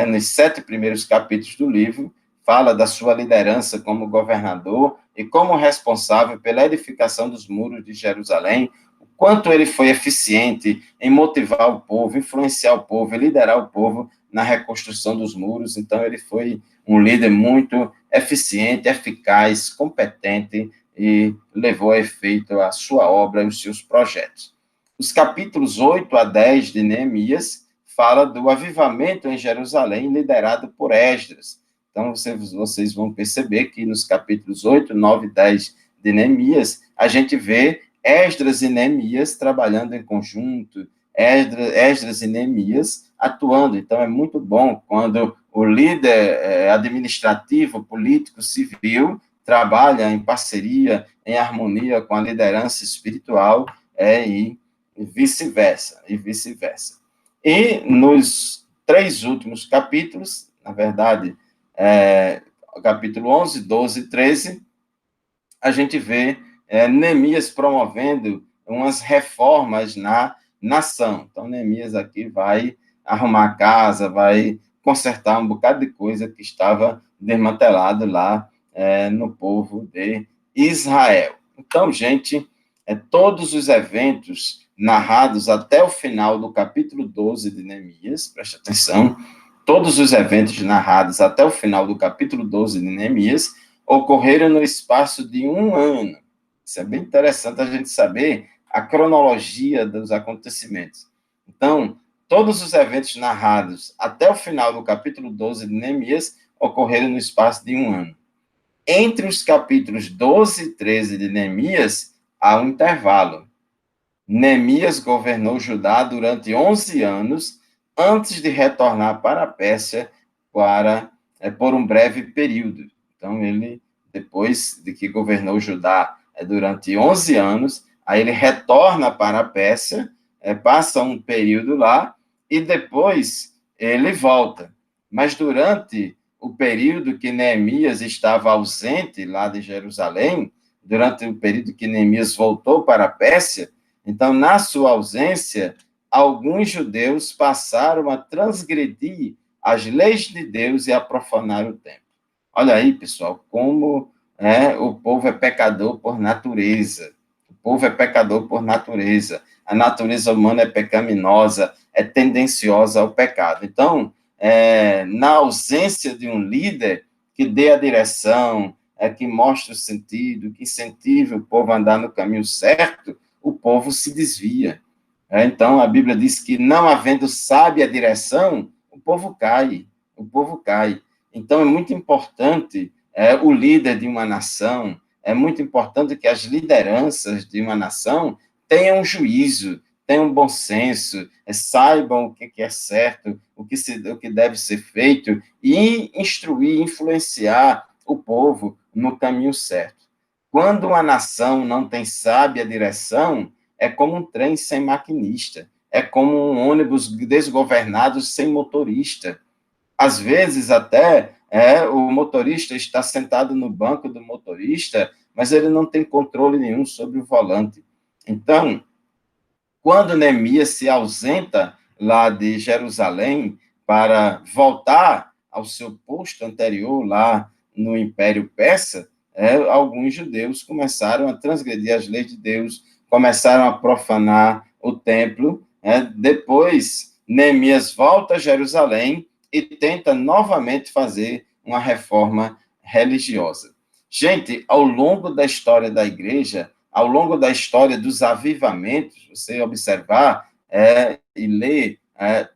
nos 7 primeiros capítulos do livro, fala da sua liderança como governador e como responsável pela edificação dos muros de Jerusalém, o quanto ele foi eficiente em motivar o povo, influenciar o povo e liderar o povo na reconstrução dos muros. Então, ele foi um líder muito eficiente, eficaz, competente, e levou a efeito a sua obra e os seus projetos. Os capítulos 8 a 10 de Neemias fala do avivamento em Jerusalém, liderado por Esdras. Então, vocês vão perceber que nos capítulos 8, 9 e 10 de Neemias, a gente vê Esdras e Neemias trabalhando em conjunto, Esdras e Neemias atuando. Então, é muito bom quando o líder administrativo, político, civil, trabalha em parceria, em harmonia com a liderança espiritual, e vice-versa, E nos 3 últimos capítulos, na verdade, capítulo 11, 12 e 13, a gente vê Neemias promovendo umas reformas na nação. Então, Neemias aqui vai arrumar a casa, vai consertar um bocado de coisa que estava desmantelado lá no povo de Israel. Então, gente, todos os eventos narrados até o final do capítulo 12 de Neemias, preste atenção, todos os eventos narrados até o final do capítulo 12 de Neemias ocorreram no espaço de 1 ano. Isso é bem interessante a gente saber a cronologia dos acontecimentos. Então, Todos os eventos narrados até o final do capítulo 12 de Neemias ocorreram no espaço de um ano. Entre os capítulos 12 e 13 de Neemias, há um intervalo. Neemias governou Judá durante 11 anos, antes de retornar para a Pérsia por um breve período. Então, ele, depois de que governou Judá durante 11 anos, aí ele retorna para a Pérsia, passa um período lá, e depois ele volta. Mas durante o período que Neemias estava ausente lá de Jerusalém, durante o período que Neemias voltou para a Pérsia, então, na sua ausência, alguns judeus passaram a transgredir as leis de Deus e a profanar o templo. Olha aí, pessoal, como o povo é pecador por natureza. O povo é pecador por natureza. A natureza humana é pecaminosa, é tendenciosa ao pecado. Então, na ausência de um líder que dê a direção, que mostre o sentido, que incentive o povo a andar no caminho certo, o povo se desvia. Então, a Bíblia diz que, não havendo sábia direção, o povo cai. O povo cai. Então, é muito importante o líder de uma nação, é muito importante que as lideranças de uma nação tenham juízo, tenham bom senso, saibam o que é certo, o que deve ser feito, e instruir, influenciar o povo no caminho certo. Quando uma nação não tem sábia direção, é como um trem sem maquinista, é como um ônibus desgovernado sem motorista. Às vezes, até, o motorista está sentado no banco do motorista, mas ele não tem controle nenhum sobre o volante. Então, quando Neemias se ausenta lá de Jerusalém para voltar ao seu posto anterior lá no Império Persa, alguns judeus começaram a transgredir as leis de Deus, começaram a profanar o templo. Depois, Neemias volta a Jerusalém e tenta novamente fazer uma reforma religiosa. Gente, ao longo da história da igreja, ao longo da história dos avivamentos, você observar e ler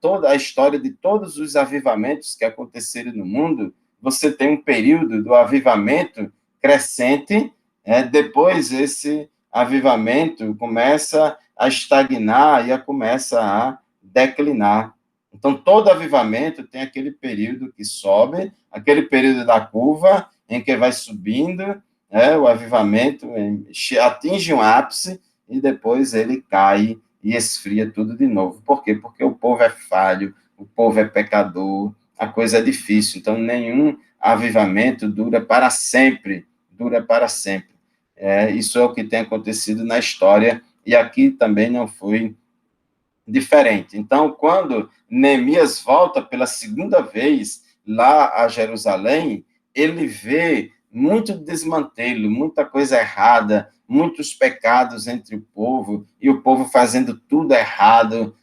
toda a história de todos os avivamentos que aconteceram no mundo, você tem um período do avivamento crescente, depois esse avivamento começa a estagnar e começa a declinar. Então, todo avivamento tem aquele período que sobe, aquele período da curva, em que vai subindo, o avivamento atinge um ápice e depois ele cai e esfria tudo de novo. Por quê? Porque o povo é falho, o povo é pecador, a coisa é difícil. Então, nenhum avivamento dura para sempre, dura para sempre. Isso é o que tem acontecido na história, e aqui também não foi diferente. Então, quando Neemias volta pela segunda vez lá a Jerusalém, ele vê muito desmantelo, muita coisa errada, muitos pecados entre o povo, e o povo fazendo tudo errado,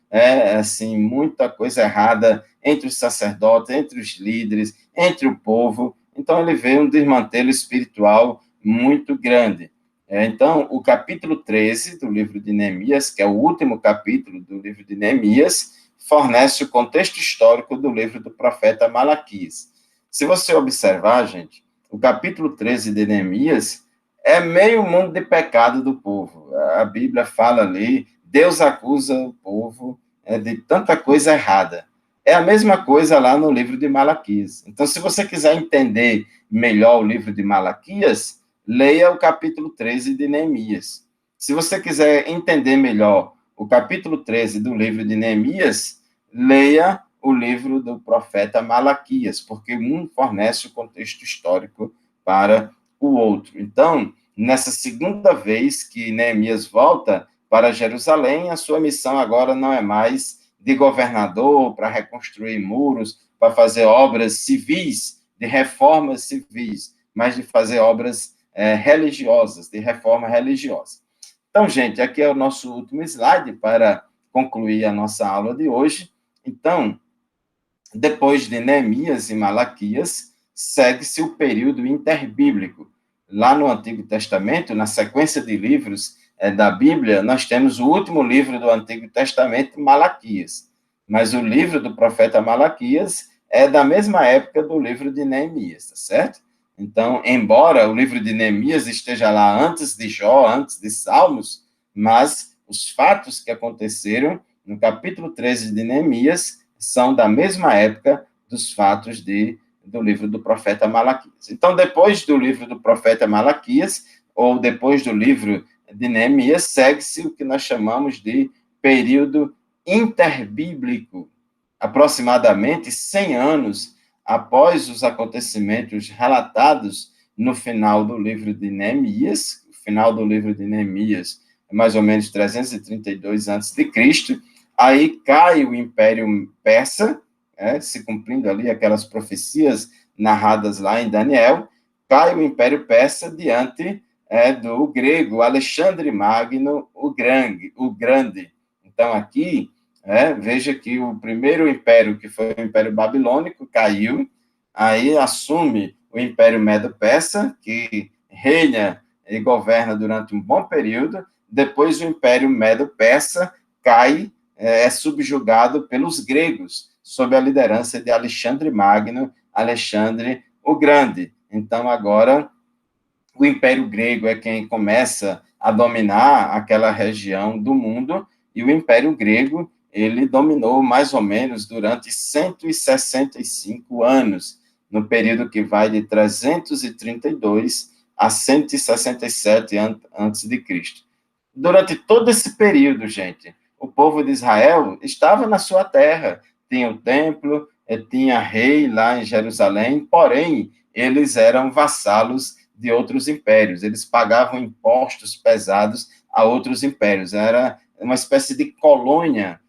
assim, muita coisa errada entre os sacerdotes, entre os líderes, entre o povo. Então, ele vê um desmantelo espiritual muito grande. Então, o capítulo 13 do livro de Neemias, que é o último capítulo do livro de Neemias, fornece o contexto histórico do livro do profeta Malaquias. Se você observar, gente, o capítulo 13 de Neemias é meio mundo de pecado do povo. A Bíblia fala ali, Deus acusa o povo de tanta coisa errada. É a mesma coisa lá no livro de Malaquias. Então, se você quiser entender melhor o livro de Malaquias, leia o capítulo 13 de Neemias. Se você quiser entender melhor o capítulo 13 do livro de Neemias, leia o livro do profeta Malaquias, porque um fornece o contexto histórico para o outro. Então, nessa segunda vez que Neemias volta para Jerusalém, a sua missão agora não é mais de governador para reconstruir muros, para fazer obras civis, de reformas civis, mas de fazer obras religiosas, de reforma religiosa. Então, gente, aqui é o nosso último slide para concluir a nossa aula de hoje. Então, depois de Neemias e Malaquias, segue-se o período interbíblico. Lá no Antigo Testamento, na sequência de livros da Bíblia, nós temos o último livro do Antigo Testamento, Malaquias. Mas o livro do profeta Malaquias é da mesma época do livro de Neemias, tá certo? Então, embora o livro de Neemias esteja lá antes de Jó, antes de Salmos, mas os fatos que aconteceram no capítulo 13 de Neemias são da mesma época dos fatos do livro do profeta Malaquias. Então, depois do livro do profeta Malaquias, ou depois do livro de Neemias, segue-se o que nós chamamos de período interbíblico, aproximadamente 100 anos após os acontecimentos relatados no final do livro de Neemias. O final do livro de Neemias é mais ou menos 332 a.C., aí cai o Império Persa, se cumprindo ali aquelas profecias narradas lá em Daniel, cai o Império Persa diante do grego Alexandre Magno, o Grande. Então, aqui, veja que o primeiro império, que foi o Império Babilônico, caiu, aí assume o Império Medo-Persa, que reina e governa durante um bom período, depois o Império Medo-Persa cai, é subjugado pelos gregos, sob a liderança de Alexandre Magno, Alexandre o Grande. Então, agora, o Império Grego é quem começa a dominar aquela região do mundo, e o Império Grego, ele dominou mais ou menos durante 165 anos, no período que vai de 332 a 167 a.C. Durante todo esse período, gente, o povo de Israel estava na sua terra, tinha o templo, tinha rei lá em Jerusalém, porém, eles eram vassalos de outros impérios, eles pagavam impostos pesados a outros impérios, era uma espécie de colônia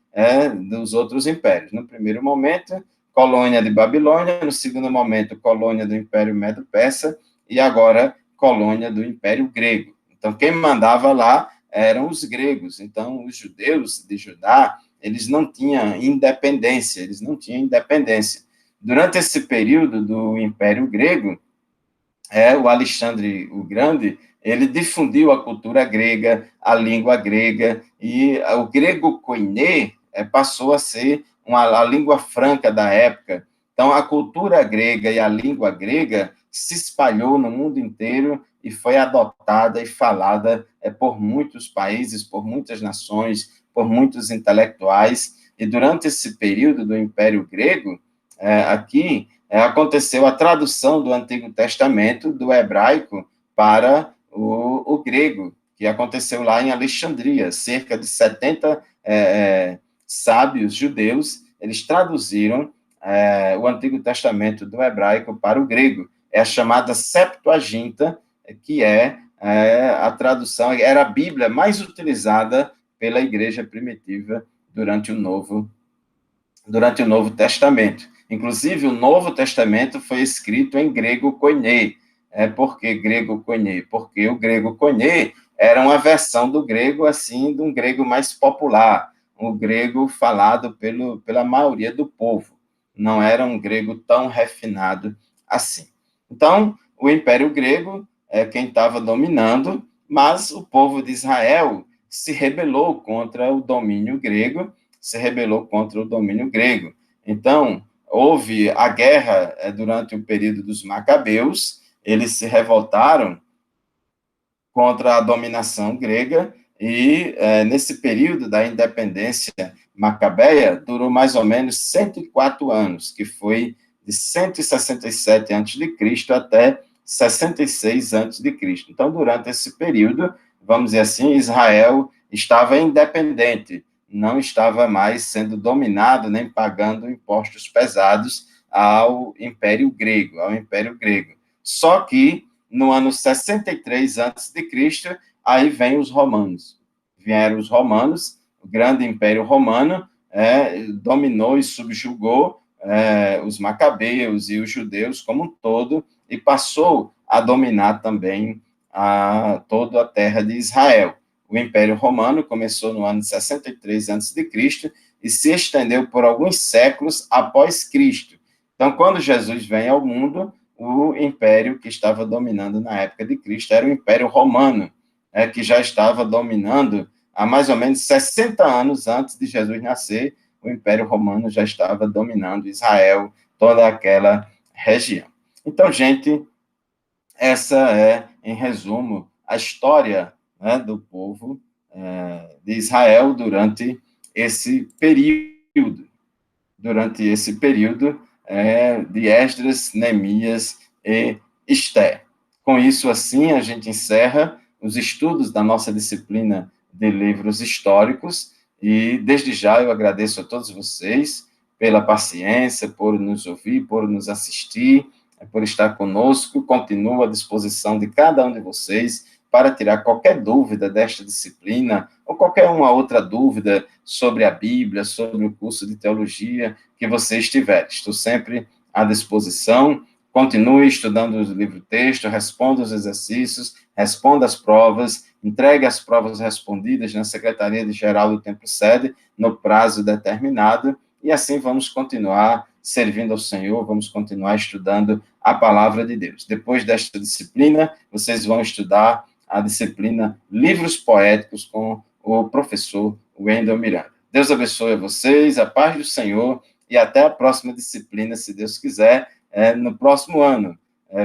dos outros impérios. No primeiro momento, colônia de Babilônia, no segundo momento, colônia do Império Medo-Persa, e agora, colônia do Império Grego. Então, quem mandava lá eram os gregos. Então, os judeus de Judá, eles não tinham independência, Durante esse período do Império Grego, o Alexandre o Grande, ele difundiu a cultura grega, a língua grega, e o grego koiné passou a ser a língua franca da época. Então, a cultura grega e a língua grega se espalhou no mundo inteiro e foi adotada e falada por muitos países, por muitas nações, por muitos intelectuais. E durante esse período do Império Grego, aqui, aconteceu a tradução do Antigo Testamento, do hebraico, para o grego, que aconteceu lá em Alexandria. Cerca de 70 sábios judeus, eles traduziram o Antigo Testamento do hebraico para o grego. É a chamada Septuaginta, que a tradução, era a Bíblia mais utilizada pela igreja primitiva durante o Novo Testamento. Inclusive, o Novo Testamento foi escrito em grego koiné. Por que grego koiné? Porque o grego koiné era uma versão do grego, assim, de um grego mais popular, um grego falado pela maioria do povo. Não era um grego tão refinado assim. Então, o Império Grego é quem estava dominando, mas o povo de Israel se rebelou contra o domínio grego, Então, houve a guerra durante o período dos Macabeus, eles se revoltaram contra a dominação grega, e nesse período da independência macabeia, durou mais ou menos 104 anos, que foi de 167 a.C. até 66 a.C. Então, durante esse período, vamos dizer assim, Israel estava independente, não estava mais sendo dominado, nem pagando impostos pesados ao Império Grego, Só que, no ano 63 a.C., aí vem os romanos. Vieram os romanos, o grande Império Romano dominou e subjugou os macabeus e os judeus como um todo, e passou a dominar também toda a terra de Israel. O Império Romano começou no ano 63 a.C. e se estendeu por alguns séculos após Cristo. Então, quando Jesus vem ao mundo, o império que estava dominando na época de Cristo era o Império Romano, que já estava dominando há mais ou menos 60 anos antes de Jesus nascer, o Império Romano já estava dominando Israel, toda aquela região. Então, gente, essa é, em resumo, a história, né, do povo de Israel durante esse período. Durante esse período de Esdras, Neemias e Esther. Com isso, assim, a gente encerra os estudos da nossa disciplina de livros históricos, e desde já eu agradeço a todos vocês pela paciência, por nos ouvir, por nos assistir, por estar conosco. Continuo à disposição de cada um de vocês para tirar qualquer dúvida desta disciplina, ou qualquer uma outra dúvida sobre a Bíblia, sobre o curso de teologia que você estiver. Estou sempre à disposição. Continue estudando o livro-texto, responda os exercícios, responda as provas, entregue as provas respondidas na Secretaria de Geral do Templo Sede, no prazo determinado, e assim vamos continuar servindo ao Senhor, vamos continuar estudando a palavra de Deus. Depois desta disciplina, vocês vão estudar a disciplina Livros Poéticos com o professor Wendel Miranda. Deus abençoe a vocês, a paz do Senhor, e até a próxima disciplina, se Deus quiser. No próximo ano,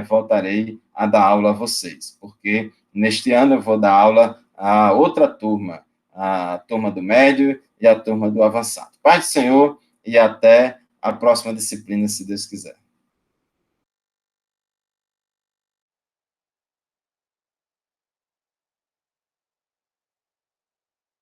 voltarei a dar aula a vocês, porque neste ano eu vou dar aula a outra turma, a turma do médio e a turma do avançado. Paz do Senhor, e até a próxima disciplina, se Deus quiser.